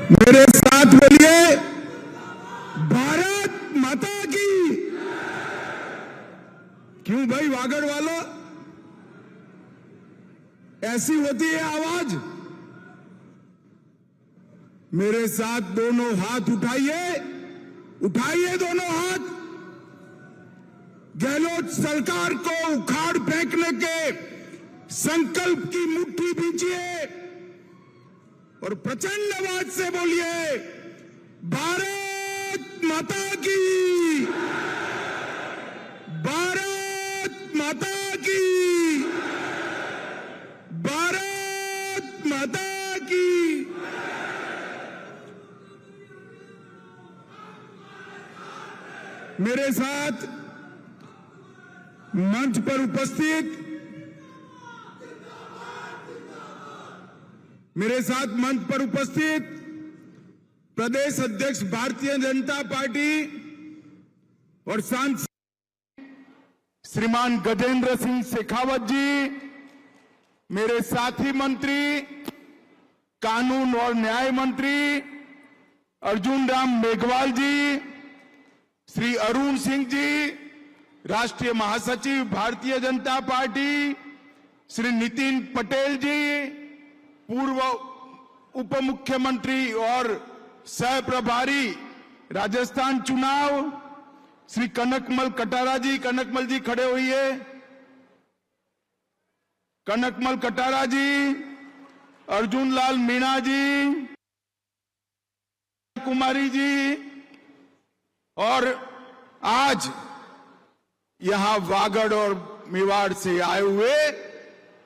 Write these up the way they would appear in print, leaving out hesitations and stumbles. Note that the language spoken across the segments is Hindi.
मेरे साथ बोलिए, भारत माता की। क्यों भाई वागड़ वालों, ऐसी होती है आवाज? मेरे साथ दोनों हाथ उठाइए, उठाइए दोनों हाथ। गहलोत सरकार को उखाड़ फेंकने के संकल्प की मुट्ठी भींचिए और प्रचंड आवाज से बोलिए, भारत माता की, भारत माता की, भारत माता की। मेरे साथ मंच पर उपस्थित प्रदेश अध्यक्ष भारतीय जनता पार्टी और सांसद श्रीमान गजेंद्र सिंह शेखावत जी, मेरे साथी मंत्री कानून और न्याय मंत्री अर्जुन राम मेघवाल जी, श्री अरुण सिंह जी, राष्ट्रीय महासचिव भारतीय जनता पार्टी श्री नितिन पटेल जी, पूर्व उप मुख्यमंत्री और सह प्रभारी राजस्थान चुनाव श्री कनकमल कटारा जी, कनकमल जी खड़े होइए, कनकमल कटारा जी, अर्जुन लाल मीणा जी, कुमारी जी, और आज यहां वागड़ और मेवाड़ से आए हुए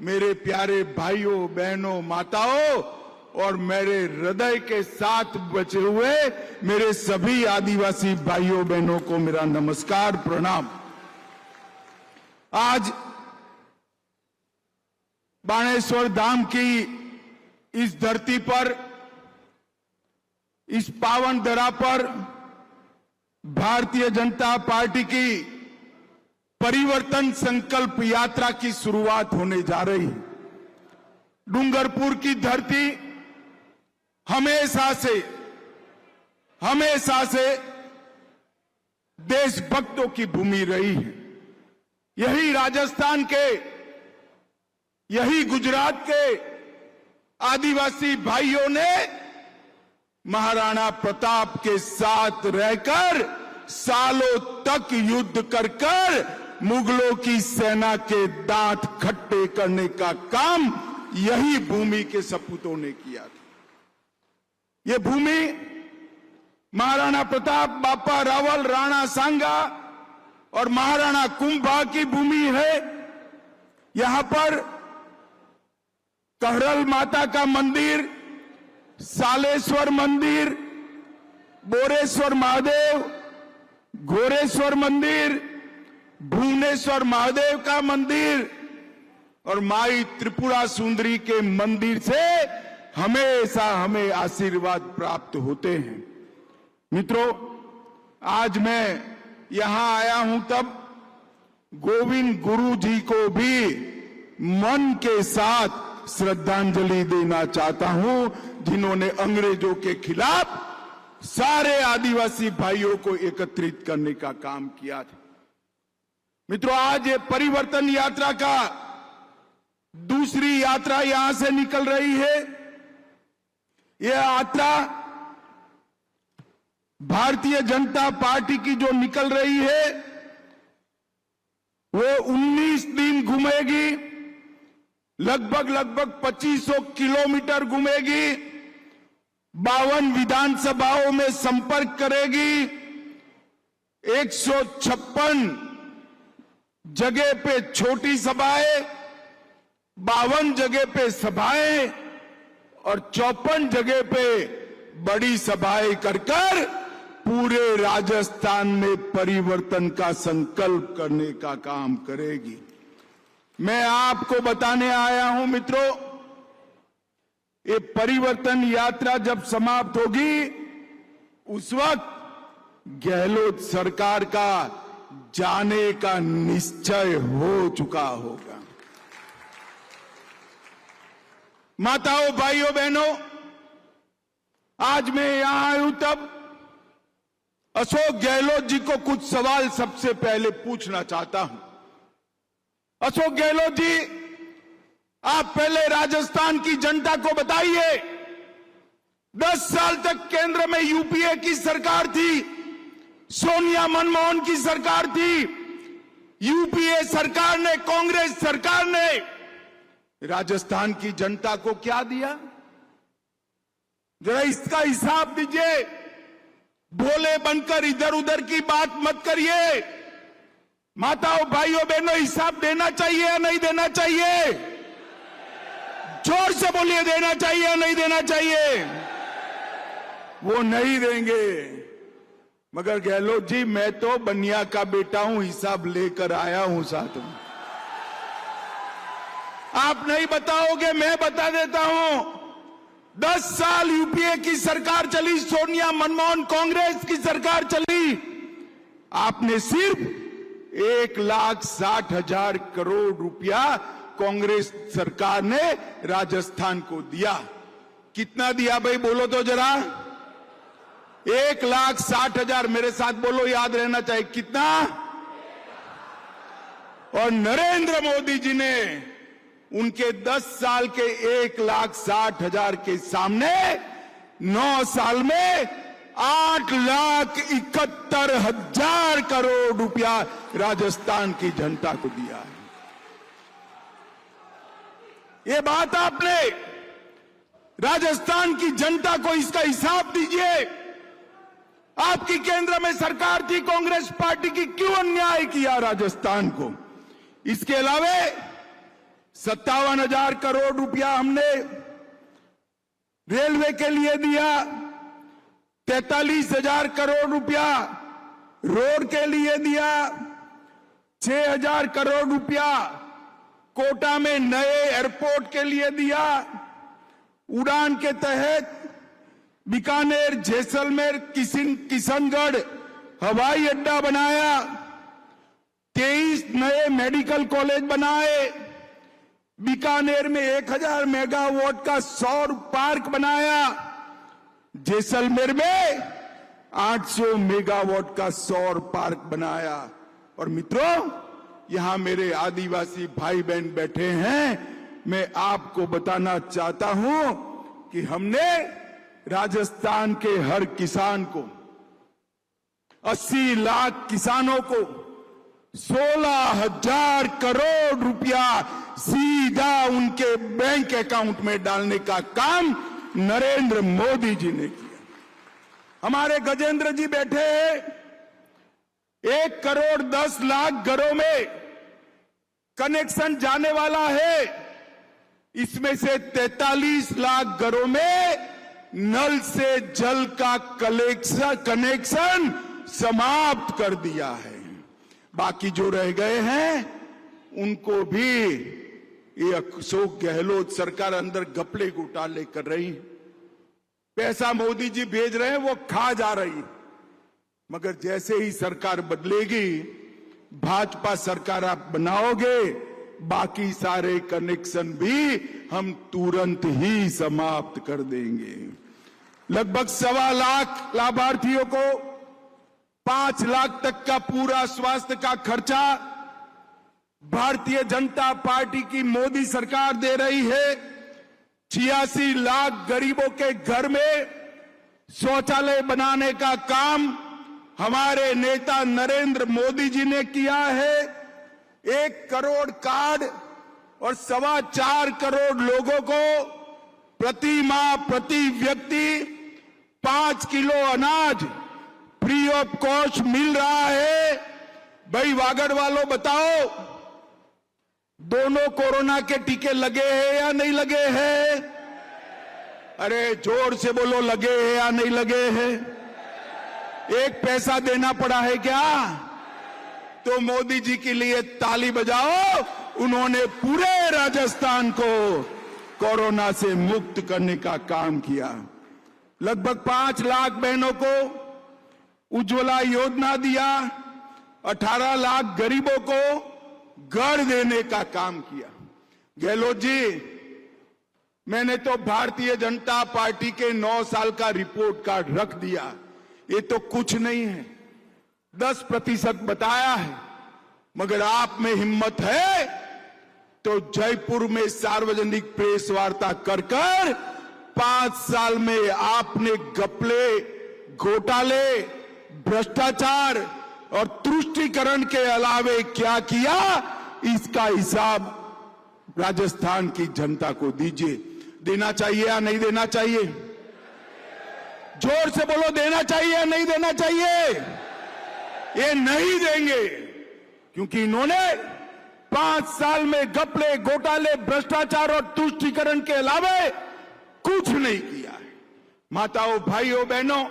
मेरे प्यारे भाइयों बहनों माताओं और मेरे हृदय के साथ बचे हुए मेरे सभी आदिवासी भाइयों बहनों को मेरा नमस्कार प्रणाम। आज बाणेश्वर धाम की इस धरती पर, इस पावन धरा पर भारतीय जनता पार्टी की परिवर्तन संकल्प यात्रा की शुरुआत होने जा रही है। डूंगरपुर की धरती हमेशा से देशभक्तों की भूमि रही है। यही राजस्थान के, यही गुजरात के आदिवासी भाइयों ने महाराणा प्रताप के साथ रहकर सालों तक युद्ध कर मुगलों की सेना के दांत खट्टे करने का काम यही भूमि के सपूतों ने किया था। यह भूमि महाराणा प्रताप, बापा रावल, राणा सांगा और महाराणा कुंभा की भूमि है। यहां पर कहरल माता का मंदिर, सालेश्वर मंदिर, बोरेश्वर महादेव, घोरेश्वर मंदिर, भुवनेश्वर महादेव का मंदिर और माई त्रिपुरा सुंदरी के मंदिर से हमेशा हमें आशीर्वाद प्राप्त होते हैं। मित्रों, आज मैं यहां आया हूं तब गोविंद गुरु जी को भी मन के साथ श्रद्धांजलि देना चाहता हूं, जिन्होंने अंग्रेजों के खिलाफ सारे आदिवासी भाइयों को एकत्रित करने का काम किया था। मित्रों, आज ये परिवर्तन यात्रा का दूसरी यात्रा यहां से निकल रही है। यह यात्रा भारतीय जनता पार्टी की जो निकल रही है वो 19 दिन घूमेगी, लगभग 2500 किलोमीटर घूमेगी, 52 विधानसभाओं में संपर्क करेगी, 156 जगह पे छोटी सभाएं, 52 जगह पे सभाएं और 54 जगह पे बड़ी सभाएं कर पूरे राजस्थान में परिवर्तन का संकल्प करने का काम करेगी। मैं आपको बताने आया हूं मित्रों, ये परिवर्तन यात्रा जब समाप्त होगी उस वक्त गहलोत सरकार का जाने का निश्चय हो चुका होगा। माताओं, भाइयों, बहनों, आज मैं यहां आया हूं तब अशोक गहलोत जी को कुछ सवाल सबसे पहले पूछना चाहता हूं। अशोक गहलोत जी, आप पहले राजस्थान की जनता को बताइए, 10 साल तक केंद्र में यूपीए की सरकार थी, सोनिया मनमोहन की सरकार थी। यूपीए सरकार ने, कांग्रेस सरकार ने राजस्थान की जनता को क्या दिया? जरा इसका हिसाब दीजिए। भोले बनकर इधर उधर की बात मत करिए। माताओं, भाइयों, बहनों, हिसाब देना चाहिए या नहीं देना चाहिए? जोर से बोलिए, देना चाहिए या नहीं देना चाहिए? वो नहीं देंगे। मगर गहलोत जी, मैं तो बनिया का बेटा हूं, हिसाब लेकर आया हूं साथ में। आप नहीं बताओगे, मैं बता देता हूं। 10 साल यूपीए की सरकार चली, सोनिया मनमोहन कांग्रेस की सरकार चली। आपने सिर्फ 1,60,000 करोड़ रुपया कांग्रेस सरकार ने राजस्थान को दिया। कितना दिया भाई, बोलो तो जरा। 1,60,000, मेरे साथ बोलो, याद रहना चाहिए, कितना? और नरेंद्र मोदी जी ने उनके 10 साल के 1,60,000 के सामने 9 साल में 8,71,000 करोड़ रुपया राजस्थान की जनता को दिया है। ये बात आपने राजस्थान की जनता को इसका हिसाब दीजिए। आपकी केंद्र में सरकार थी कांग्रेस पार्टी की, क्यों अन्याय किया राजस्थान को? इसके अलावा 57,000 करोड़ रुपया हमने रेलवे के लिए दिया, 43,000 करोड़ रुपया रोड के लिए दिया, 6,000 करोड़ रुपया कोटा में नए एयरपोर्ट के लिए दिया। उड़ान के तहत बीकानेर, जैसलमेर, किशनगढ़ हवाई अड्डा बनाया, 23 नए मेडिकल कॉलेज बनाए, बीकानेर में 1,000 मेगावाट का सौर पार्क बनाया, जैसलमेर में 800 मेगावाट का सौर पार्क बनाया। और मित्रों, यहां मेरे आदिवासी भाई बहन बैठे हैं, मैं आपको बताना चाहता हूं कि हमने राजस्थान के हर किसान को, 80 लाख किसानों को 16,000 करोड़ रुपया सीधा उनके बैंक अकाउंट में डालने का काम नरेंद्र मोदी जी ने किया। हमारे गजेंद्र जी बैठे हैं, 1,10,00,000 घरों में कनेक्शन जाने वाला है। इसमें से 43 लाख घरों में नल से जल का कनेक्शन समाप्त कर दिया है। बाकी जो रह गए हैं उनको भी ये अशोक गहलोत सरकार अंदर घपले घोटाले कर रही है। पैसा मोदी जी भेज रहे हैं, वो खा जा रही है। मगर जैसे ही सरकार बदलेगी, भाजपा सरकार आप बनाओगे, बाकी सारे कनेक्शन भी हम तुरंत ही समाप्त कर देंगे। लगभग 1.25 लाख लाभार्थियों को 5 लाख तक का पूरा स्वास्थ्य का खर्चा भारतीय जनता पार्टी की मोदी सरकार दे रही है। 86 लाख गरीबों के घर में शौचालय बनाने का काम हमारे नेता नरेंद्र मोदी जी ने किया है। 1 करोड़ कार्ड और 4.25 करोड़ लोगों को प्रति माह, प्रति व्यक्ति 5 किलो अनाज फ्री ऑफ कॉस्ट मिल रहा है। भाई वागड़ वालों, बताओ, दोनों कोरोना के टीके लगे हैं या नहीं लगे हैं? अरे जोर से बोलो, लगे हैं या नहीं लगे हैं? एक पैसा देना पड़ा है क्या? तो मोदी जी के लिए ताली बजाओ। उन्होंने पूरे राजस्थान को कोरोना से मुक्त करने का काम किया। लगभग 5 लाख बहनों को उज्ज्वला योजना दिया, 18 लाख गरीबों को घर देने का काम किया। गहलोत जी, मैंने तो भारतीय जनता पार्टी के 9 साल का रिपोर्ट कार्ड रख दिया। ये तो कुछ नहीं है, 10% बताया है। मगर आप में हिम्मत है तो जयपुर में सार्वजनिक प्रेस वार्ता कर 5 साल में आपने घपले, घोटाले, भ्रष्टाचार और तुष्टीकरण के अलावे क्या किया, इसका हिसाब राजस्थान की जनता को दीजिए। देना चाहिए या नहीं देना चाहिए? जोर से बोलो, देना चाहिए या नहीं देना चाहिए? ये नहीं देंगे, क्योंकि इन्होंने 5 साल में घपले, घोटाले, भ्रष्टाचार और तुष्टीकरण के अलावा कुछ नहीं किया है। माताओं, भाइयों, बहनों,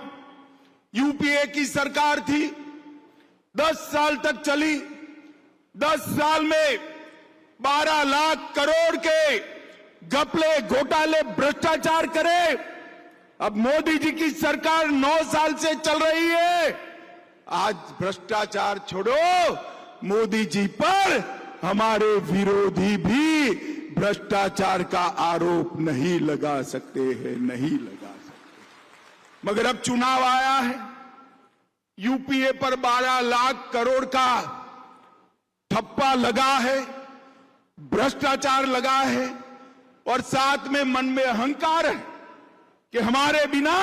यूपीए की सरकार थी, 10 साल तक चली। 10 साल में 12 लाख करोड़ के घपले, घोटाले, भ्रष्टाचार करे। अब मोदी जी की सरकार 9 साल से चल रही है। आज भ्रष्टाचार छोड़ो, मोदी जी पर हमारे विरोधी भी भ्रष्टाचार का आरोप नहीं लगा सकते हैं, नहीं लगा सकते। मगर अब चुनाव आया है, यूपीए पर 12 लाख करोड़ का ठप्पा लगा है, भ्रष्टाचार लगा है और साथ में मन में अहंकार है कि हमारे बिना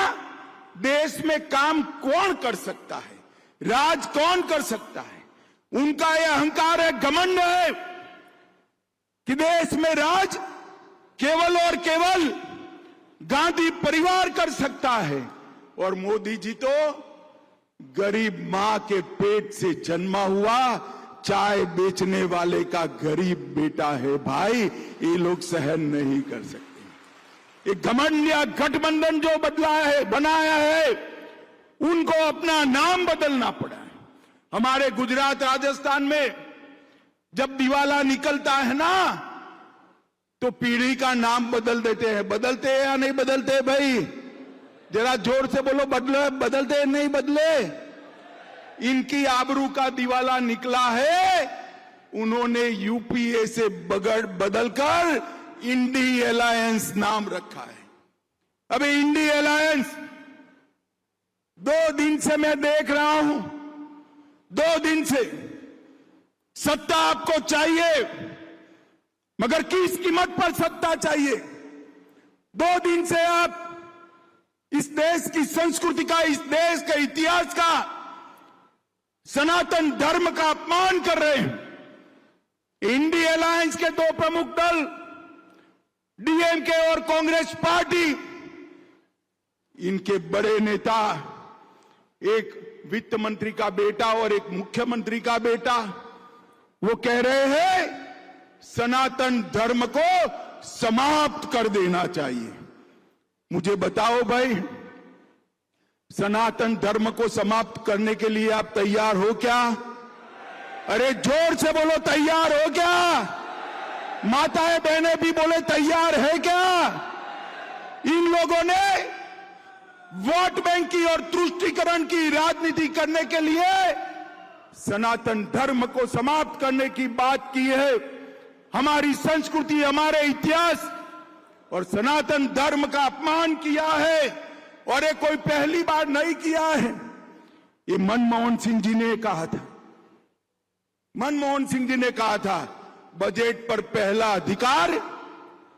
देश में काम कौन कर सकता है, राज कौन कर सकता है। उनका यह अहंकार है, घमंड है कि देश में राज केवल और केवल गांधी परिवार कर सकता है। और मोदी जी तो गरीब मां के पेट से जन्मा हुआ चाय बेचने वाले का गरीब बेटा है। भाई, ये लोग सहन नहीं कर सकते। ये घमंड या गठबंधन जो बनाया है, उनको अपना नाम बदलना पड़ा है। हमारे गुजरात, राजस्थान में जब दिवाला निकलता है ना, तो पीढ़ी का नाम बदल देते हैं। बदलते हैं या नहीं बदलते? भाई जरा जोर से बोलो, बदलते हैं नहीं बदले? इनकी आबरू का दिवाला निकला है। उन्होंने यूपीए से बदलकर इंडी अलायंस नाम रखा है। अबे इंडी अलायंस 2 दिन से मैं देख रहा हूं, 2 दिन से सत्ता आपको चाहिए, मगर किस कीमत पर सत्ता चाहिए? 2 दिन से आप इस देश की संस्कृति का, इस देश के इतिहास का, सनातन धर्म का अपमान कर रहे हैं। इंडी अलायंस के 2 प्रमुख दल, डीएमके और कांग्रेस पार्टी, इनके बड़े नेता, एक वित्त मंत्री का बेटा और एक मुख्यमंत्री का बेटा, वो कह रहे हैं सनातन धर्म को समाप्त कर देना चाहिए। मुझे बताओ भाई, सनातन धर्म को समाप्त करने के लिए आप तैयार हो क्या? अरे जोर से बोलो, तैयार हो क्या? माताएं बहनें भी बोले, तैयार है क्या? इन लोगों ने वोट बैंक की और तुष्टीकरण की राजनीति करने के लिए सनातन धर्म को समाप्त करने की बात की है। हमारी संस्कृति, हमारे इतिहास और सनातन धर्म का अपमान किया है, और ये कोई पहली बार नहीं किया है। ये मनमोहन सिंह जी ने कहा था, मनमोहन सिंह जी ने कहा था, बजट पर पहला अधिकार,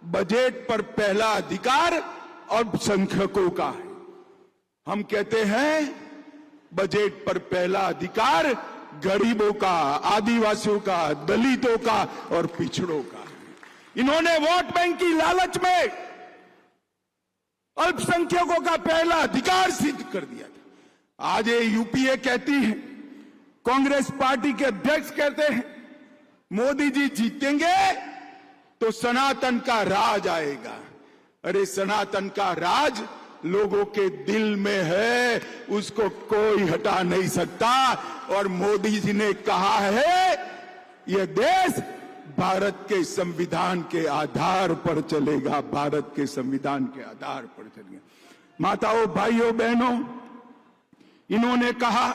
बजट पर पहला अधिकार अल्पसंख्यकों का है। हम कहते हैं बजट पर पहला अधिकार गरीबों का, आदिवासियों का, दलितों का और पिछड़ों का। इन्होंने वोट बैंक की लालच में अल्पसंख्यकों का पहला अधिकार सिद्ध कर दिया था। आज ये यूपीए कहती है, कांग्रेस पार्टी के अध्यक्ष कहते हैं, मोदी जी जीतेंगे तो सनातन का राज आएगा। अरे सनातन का राज लोगों के दिल में है, उसको कोई हटा नहीं सकता। और मोदी जी ने कहा है, यह देश भारत के संविधान के आधार पर चलेगा, भारत के संविधान के आधार पर चलेगा। माताओं, भाइयों, बहनों, इन्होंने कहा,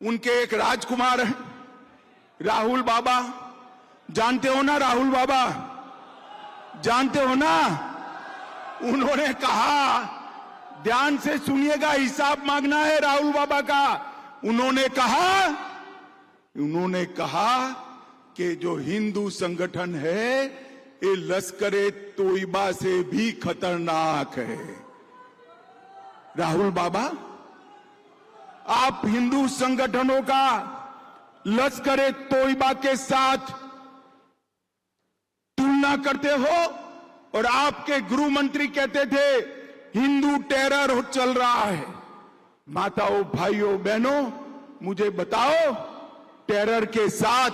उनके एक राजकुमार है राहुल बाबा, जानते हो ना राहुल बाबा? जानते हो ना, उन्होंने कहा, ध्यान से सुनिएगा, हिसाब मांगना है राहुल बाबा का। उन्होंने कहा कि जो हिंदू संगठन है ये लश्कर-ए तोयबा से भी खतरनाक है। राहुल बाबा, आप हिंदू संगठनों का लश्कर-ए तोयबा के साथ तुलना करते हो और आपके गृह मंत्री कहते थे हिंदू टेरर चल रहा है। माताओं, भाइयों, बहनों, मुझे बताओ, टेरर के साथ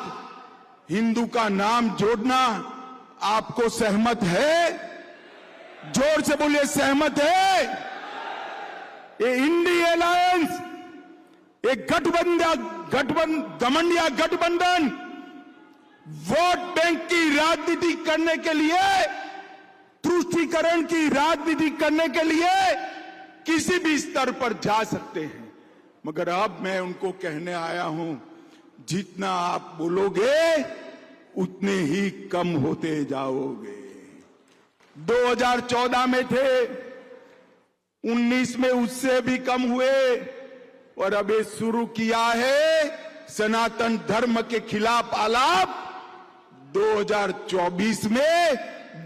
हिंदू का नाम जोड़ना आपको सहमत है? जोर से बोलिए, सहमत है? ये इंडी अलायंस, एक गठबंधन गठबंधन वोट बैंक की राजनीति करने के लिए, तुष्टीकरण की राजनीति करने के लिए किसी भी स्तर पर जा सकते हैं। मगर अब मैं उनको कहने आया हूं, जितना आप बोलोगे उतने ही कम होते जाओगे। 2014 में थे, 19 में उससे भी कम हुए और अब ये शुरू किया है सनातन धर्म के खिलाफ आलाप। 2024 में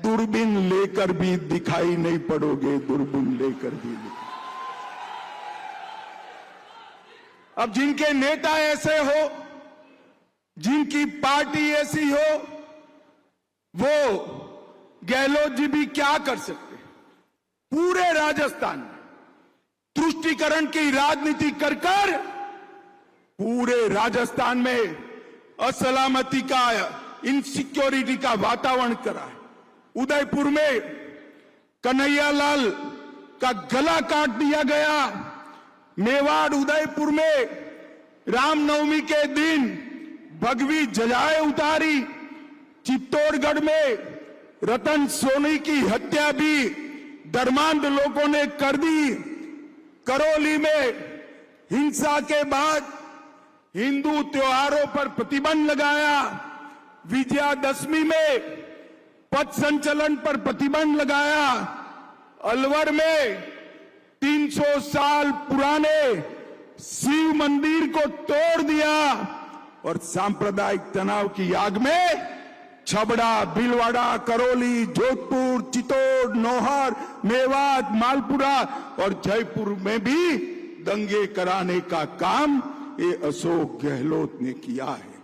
दूरबीन लेकर भी दिखाई नहीं पड़ोगे, दूरबीन लेकर भी दिखाई। अब जिनके नेता ऐसे हो, जिनकी पार्टी ऐसी हो, वो गहलोत जी भी क्या कर सकते? पूरे राजस्थान में तुष्टीकरण की राजनीति कर पूरे राजस्थान में असलामती का, इनसिक्योरिटी का वातावरण करा है। उदयपुर में कन्हैयालाल का गला काट दिया गया। मेवाड़, उदयपुर में रामनवमी के दिन भगवी ध्वजाएं उतारी। चित्तौड़गढ़ में रतन सोनी की हत्या भी धर्मांध लोगों ने कर दी। करौली में हिंसा के बाद हिंदू त्योहारों पर प्रतिबंध लगाया। विजयादशमी में पथ संचलन पर प्रतिबंध लगाया। अलवर में 300 साल पुराने शिव मंदिर को तोड़ दिया और सांप्रदायिक तनाव की आग में छबड़ा, भीलवाड़ा, करौली, जोधपुर, चित्तौड़, नौहर, मेवात, मालपुरा और जयपुर में भी दंगे कराने का काम ये अशोक गहलोत ने किया है।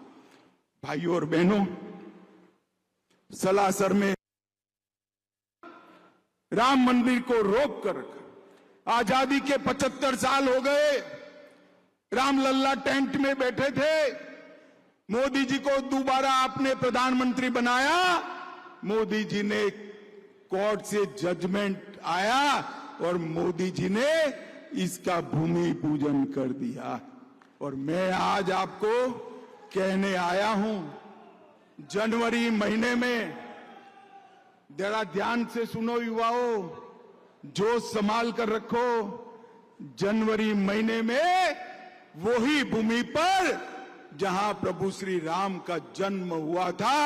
भाइयों और बहनों, सलासर में राम मंदिर को रोक कर रखा। आजादी के 75 साल हो गए। रामलल्ला टेंट में बैठे थे। मोदी जी को दोबारा आपने प्रधानमंत्री बनाया। मोदी जी ने कोर्ट से जजमेंट आया और मोदी जी ने इसका भूमि पूजन कर दिया। और मैं आज आपको कहने आया हूं, जनवरी महीने में, जरा ध्यान से सुनो युवाओं, जोश संभाल कर रखो, जनवरी महीने में वही भूमि पर जहां प्रभु श्री राम का जन्म हुआ था,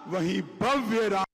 वहीं भव्य राम